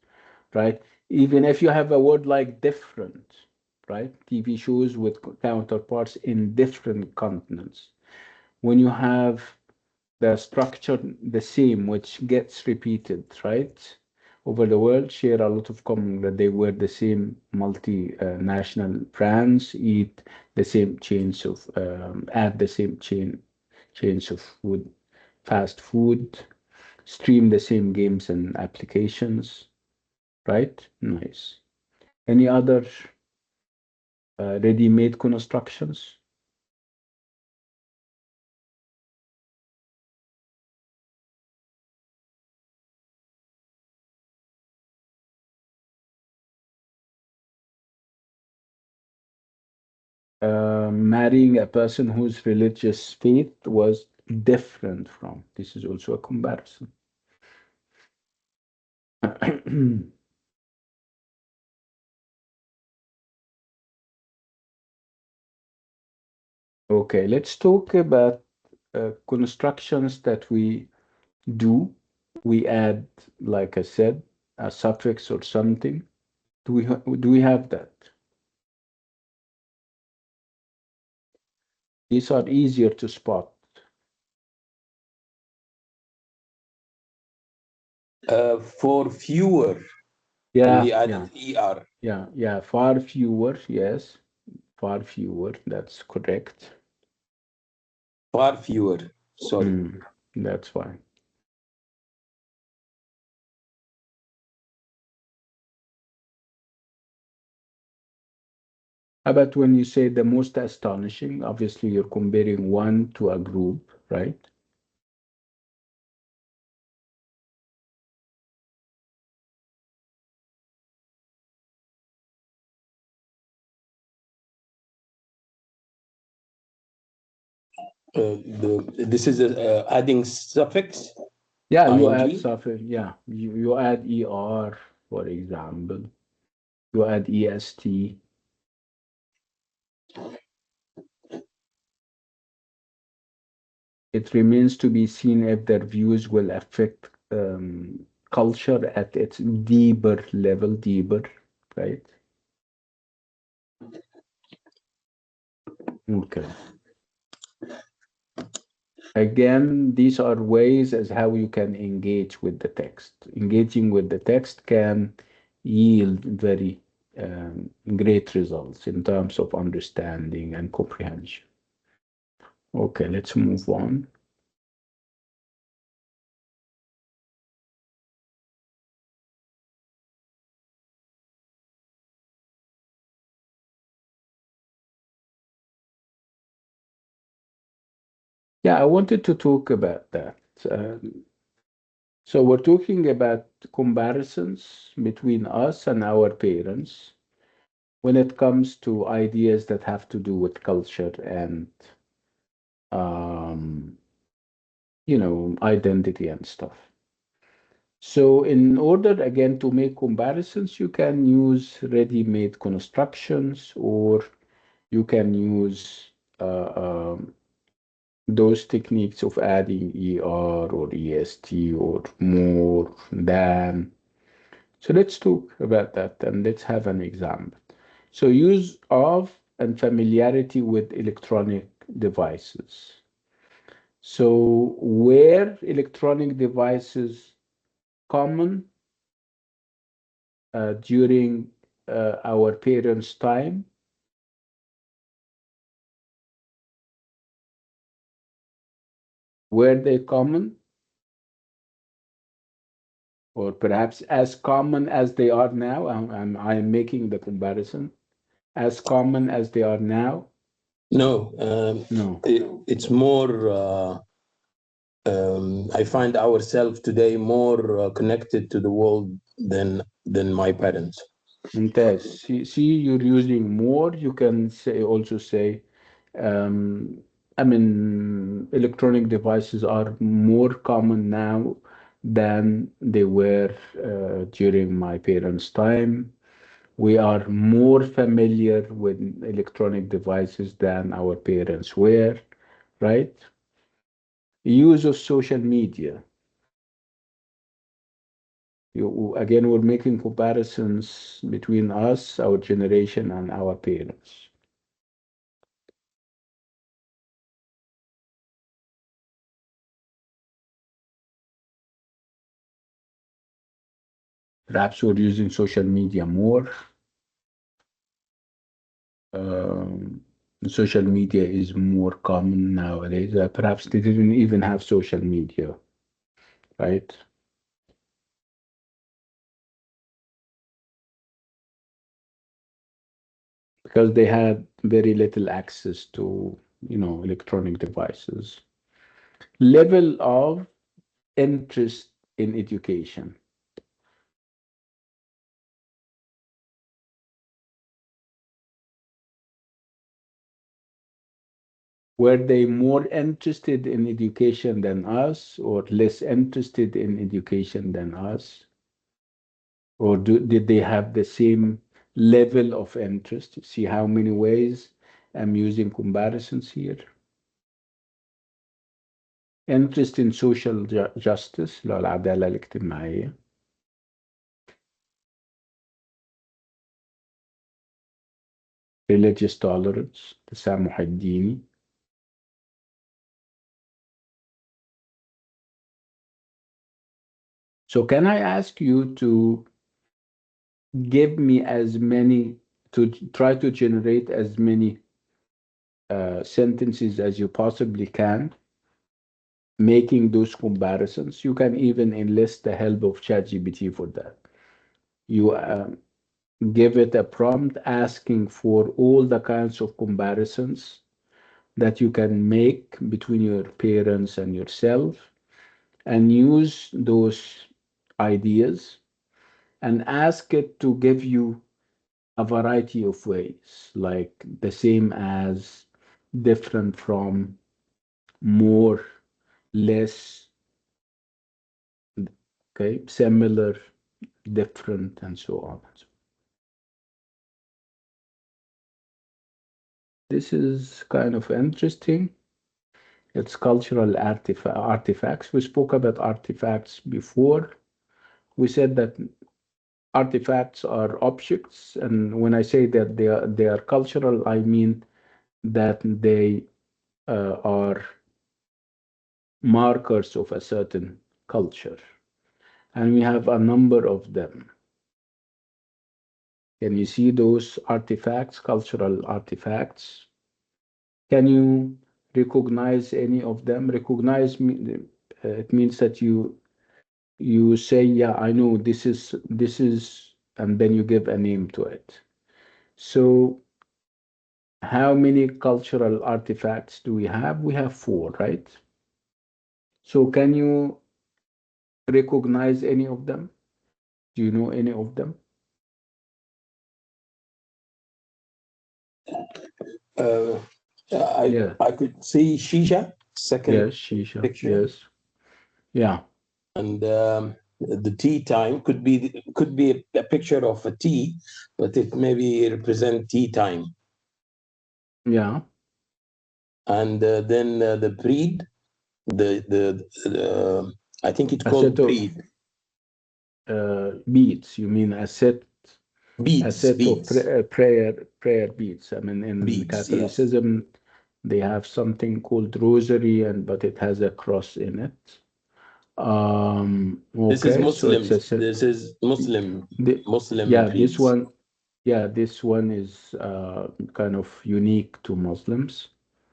right? Even if you have a word like different, right? TV shows with counterparts in different continents. When you have the structure the same, which gets repeated, right? Over the world, share a lot of common that they wear the same multinational brands, eat the same chains of, add the same chains of food, fast food, stream the same games and applications, right? Nice. Any other ready-made constructions? Marrying a person whose religious faith was different from. This is also a comparison. Okay, let's talk about constructions that we do. We add, like I said, a suffix or something. Do we have that? These are easier to spot. For fewer, Yeah, we added ER. yeah. Far fewer, yes. Far fewer, that's correct. Far fewer. Sorry. That's fine. How about when you say the most astonishing? Obviously, you're comparing one to a group, right? This is adding suffix Yeah, you add ing. suffix. Yeah, you add er, for example. You add est. It remains to be seen if their views will affect culture at its deeper level, deeper, right? Okay. Again, these are ways as how you can engage with the text. Engaging with the text can yield very great results in terms of understanding and comprehension. Okay, let's move on. Yeah, I wanted to talk about that. So we're talking about comparisons between us and our parents when it comes to ideas that have to do with culture and um, identity and stuff. So in order again to make comparisons, you can use ready-made constructions or you can use those techniques of adding ER or EST or more than. So let's talk about that and let's have an example. So use of and familiarity with electronic devices. So were electronic devices common during our parents' time? Were they common? Or perhaps as common as they are now? I'm making the comparison. As common as they are now? No, No. it's more. I find ourselves today more connected to the world than my parents. ممتاز. See, you're using more. You can say also say, I mean, electronic devices are more common now than they were during my parents' time. We are more familiar with electronic devices than our parents were, right? Use of social media. Again, we're making comparisons between us, our generation, and our parents. Perhaps we're using social media more. Um, Social media is more common nowadays. Perhaps they didn't even have social media, right? Because they had very little access to, electronic devices. Level of interest in education. Were they more interested in education than us, or less interested in education than us? Or did they have the same level of interest? See how many ways I'm using comparisons here. Interest in social justice اللي هو العدالة الاجتماعية. Religious tolerance التسامح الديني. So can I ask you to give me as many, to try to generate as many sentences as you possibly can, making those comparisons? You can even enlist the help of ChatGPT for that. You give it a prompt asking for all the kinds of comparisons that you can make between your parents and yourself, and use those ideas and ask it to give you a variety of ways, like the same as, different from, more, less, okay, similar, different, and so on. This is kind of interesting. It's cultural artifacts. We spoke about artifacts before. We said that artifacts are objects, and when I say that they are cultural, I mean that they are markers of a certain culture, and we have a number of them. Can you see those artifacts, cultural artifacts? Can you recognize any of them? It means that you say, yeah, I know this is, and then you give a name to it. So how many cultural artifacts do we have? We have four, right? So can you recognize any of them? Do you know any of them? Uh, I Yeah. I could see shisha, second Yes, shisha. picture, Yes. Yeah. and the tea time could be a picture of a tea, but it maybe represent tea time. Yeah. And then the breed, the I think it's A set called of breed. beads. You mean a Beads, set of beads, prayer beads. I mean, in beads. Yes, Catholicism, they have something called rosary, and but it has a cross in it. this is Okay, so it's a Muslims. set. This is Muslim The, Muslim yeah, this breeds. one, yeah, this one is kind of unique to Muslims.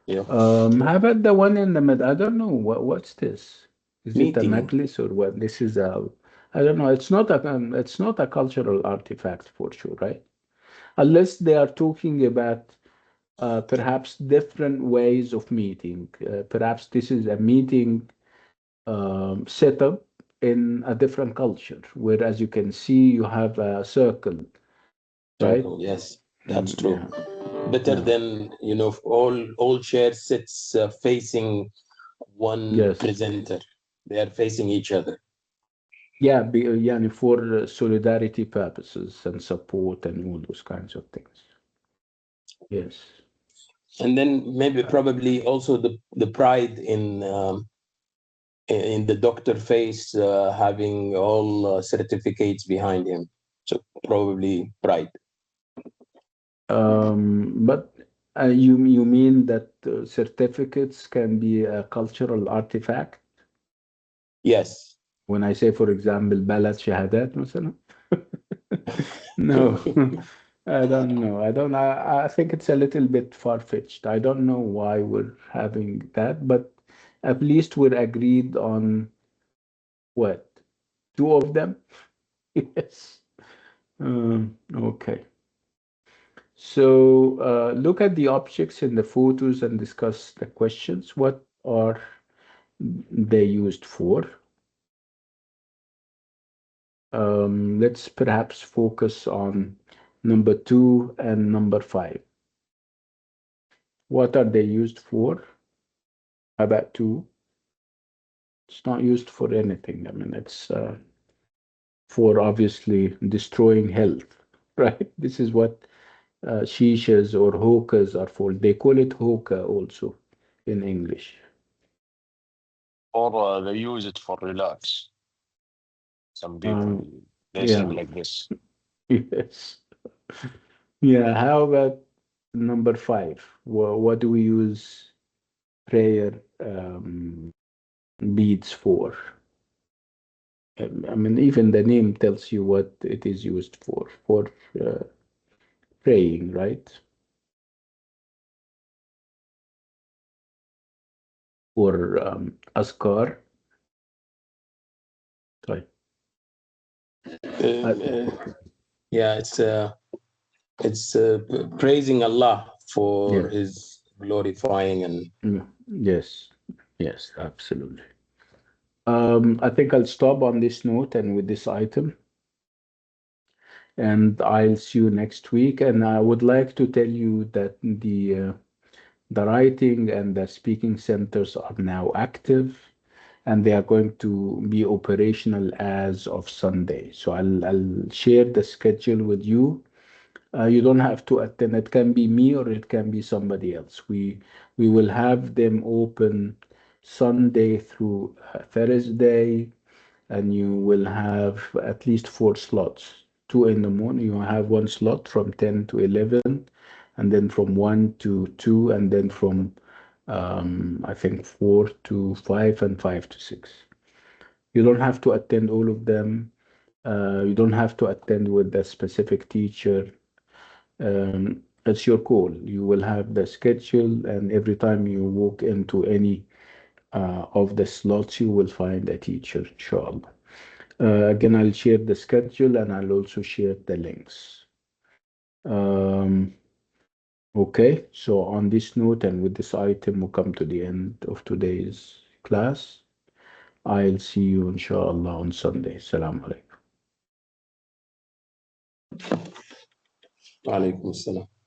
Yeah, How about the one in the mid? I don't know. What's this? Is it a meeting. necklace or what? This is a, I don't know. It's not a cultural artifact for sure, right? Unless they are talking about perhaps different ways of meeting. Perhaps this is a meeting setup in a different culture, where, as you can see, you have a circle, right? Circle. Yes, that's true. Yeah, Better yeah, than all chairs sits facing one yes, presenter. They are facing each other. yeah, yeah, for solidarity purposes and support and all those kinds of things. Yes. And then maybe probably also the pride in the doctor face having all certificates behind him. So probably pride. But you mean that certificates can be a cultural artifact? Yes. When I say, for example, بلد شهادات مثلا. No, I don't know. I think it's a little bit far-fetched. I don't know why we're having that, but at least we're agreed on what? Two of them? Yes. Okay. So look at the objects in the photos and discuss the questions. What are they used for? Let's perhaps focus on number 2 and number 5. What are they used for? How about 2? It's not used for anything. I mean, it's for obviously destroying health, right? This is what shishas or hookahs are for. They call it hookah also in English. Or they use it for relax. Some Uh, people they sing yeah, like this. yes. Yeah, how about number 5? What do we use prayer beads for? I mean, even the name tells you what it is used for uh, praying, right? For askar, right? Uh, uh, yeah, it's praising Allah for Yes, His glorifying and yes, yes, absolutely. I think I'll stop on this note and with this item, and I'll see you next week. And I would like to tell you that The writing and the speaking centers are now active, and they are going to be operational as of Sunday. So I'll share the schedule with you. You don't have to attend. It can be me or it can be somebody else. We will have them open Sunday through Thursday, and you will have at least four slots. Two in the morning, you have one slot from 10 to 11, and then from 1 to 2, and then from I think 4 to 5 and 5 to 6. You don't have to attend all of them. You don't have to attend with a specific teacher. It's your call. You will have the schedule, and every time you walk into any of the slots, you will find a teacher, inshallah. Again, I'll share the schedule and I'll also share the links. Um, okay, so on this note and with this item, we'll come to the end of today's class. I'll see you, inshallah, on Sunday. Salam alaikum. وعليكم السلام.